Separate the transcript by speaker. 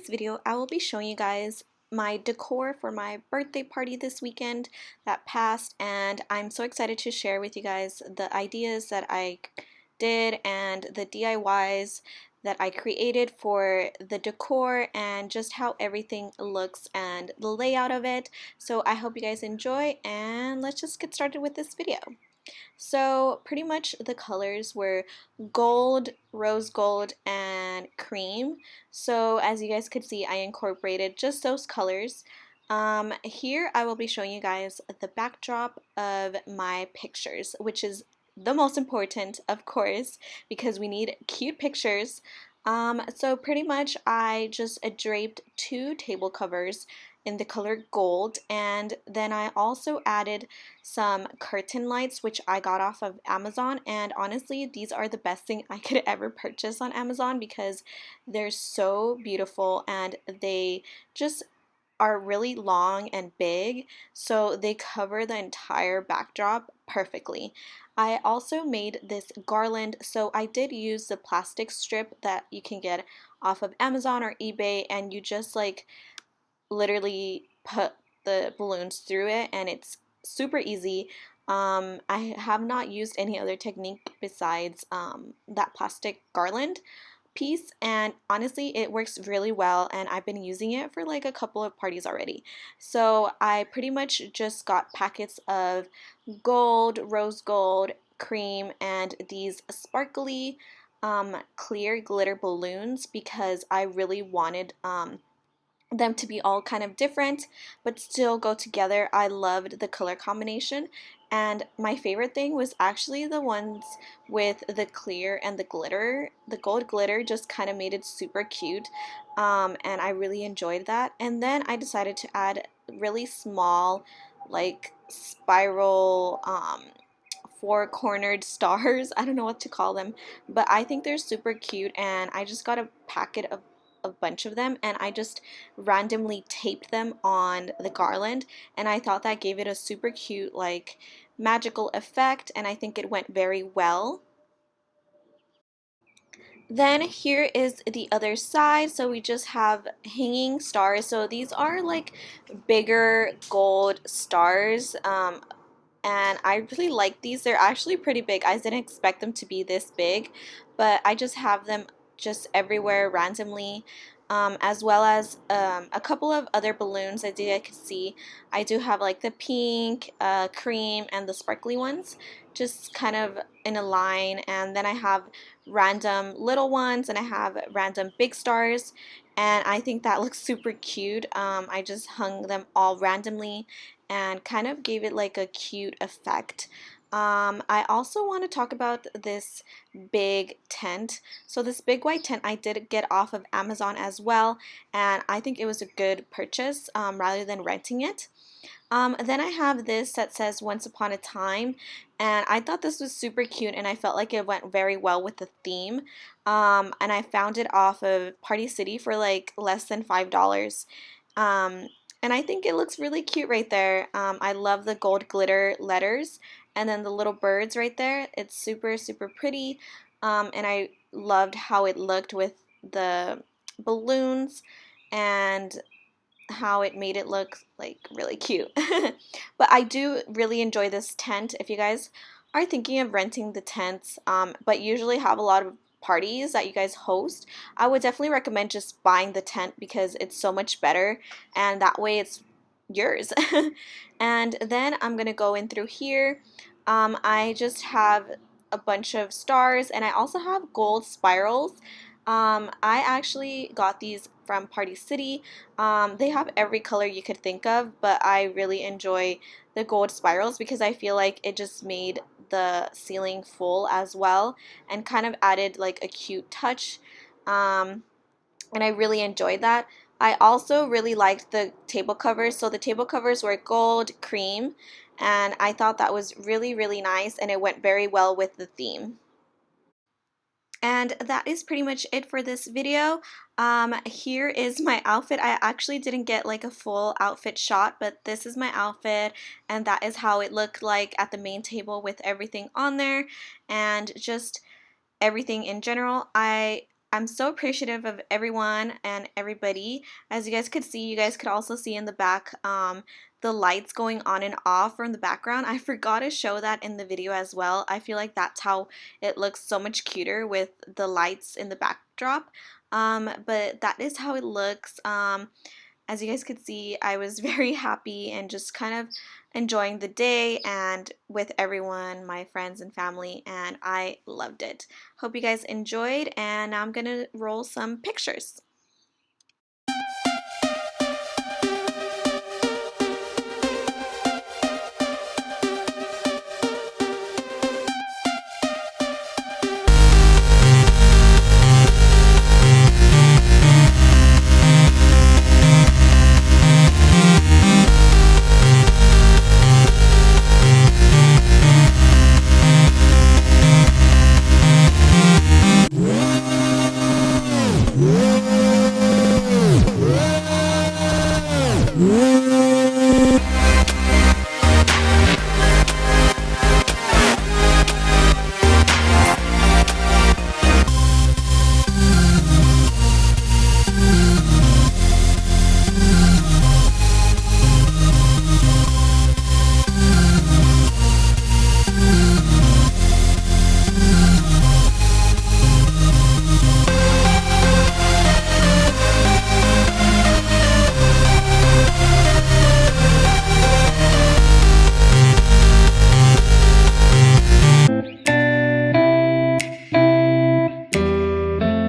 Speaker 1: this video, I will be showing you guys my decor for my birthday party this weekend that passed, and I'm so excited to share with you guys the ideas that I did and the DIYs that I created for the decor and just how everything looks and the layout of it. So I hope you guys enjoy, and let's just get started with this video. So pretty much the colors were gold, rose gold, and cream. So as you guys could see, I incorporated just those colors. Here I will be showing you guys the backdrop of my pictures, which is the most important, of course, because we need cute pictures. So pretty much I just draped two table covers in the color gold, and then I also added some curtain lights which I got off of Amazon, and honestly these are the best thing I could ever purchase on Amazon because they're so beautiful and they just are really long and big, so they cover the entire backdrop perfectly. I also made this garland, so I did use the plastic strip that you can get off of Amazon or eBay, and you just like literally put the balloons through it, and it's super easy. I have not used any other technique besides that plastic garland piece, and honestly it works really well, and I've been using it for like a couple of parties already. So I pretty much just got packets of gold, rose gold, cream, and these sparkly clear glitter balloons because I really wanted them to be all kind of different but still go together. I loved the color combination, and my favorite thing was actually the ones with the clear and the glitter. The gold glitter just kind of made it super cute, and I really enjoyed that. And then I decided to add really small like spiral four-cornered stars. I don't know what to call them, but I think they're super cute, and I just got a packet of a bunch of them, and I just randomly taped them on the garland, and I thought that gave it a super cute like magical effect, and I think it went very well. Then here is the other side. So we just have hanging stars. So these are like bigger gold stars, and I really like these. They're actually pretty big. I didn't expect them to be this big, but I just have them just everywhere randomly, as well as a couple of other balloons. As you can see, I do have like the pink, cream, and the sparkly ones just kind of in a line, and then I have random little ones, and I have random big stars, and I think that looks super cute. I just hung them all randomly and kind of gave it like a cute effect. I also want to talk about this big tent. So this big white tent I did get off of Amazon as well, and I think it was a good purchase rather than renting it. Then I have this that says Once Upon a Time, and I thought this was super cute, and I felt like it went very well with the theme. And I found it off of Party City for like less than $5. Um, and I think it looks really cute right there. I love the gold glitter letters, and then the little birds right there. It's super, super pretty. And I loved how it looked with the balloons and how it made it look like really cute. But I do really enjoy this tent. If you guys are thinking of renting the tents, but usually have a lot of parties that you guys host, I would definitely recommend just buying the tent because it's so much better, and that way it's yours. And then I'm gonna go in through here. I just have a bunch of stars, and I also have gold spirals. I actually got these from Party City. They have every color you could think of, but I really enjoy the gold spirals because I feel like it just made the ceiling full as well and kind of added like a cute touch. And I really enjoyed that. I also really liked the table covers. So the table covers were gold, cream, and I thought that was really, really nice, and it went very well with the theme. And that is pretty much it for this video. Here is my outfit. I actually didn't get like a full outfit shot, but this is my outfit, and that is how it looked like at the main table with everything on there and just everything in general. I I'm so appreciative of everyone and everybody. As you guys could see, you guys could also see in the back the lights going on and off from the background. I forgot to show that in the video as well. I feel like that's how it looks so much cuter with the lights in the backdrop. But that is how it looks. As you guys could see, I was very happy and just kind of enjoying the day and with everyone, my friends and family, and I loved it. Hope you guys enjoyed, and now I'm gonna roll some pictures.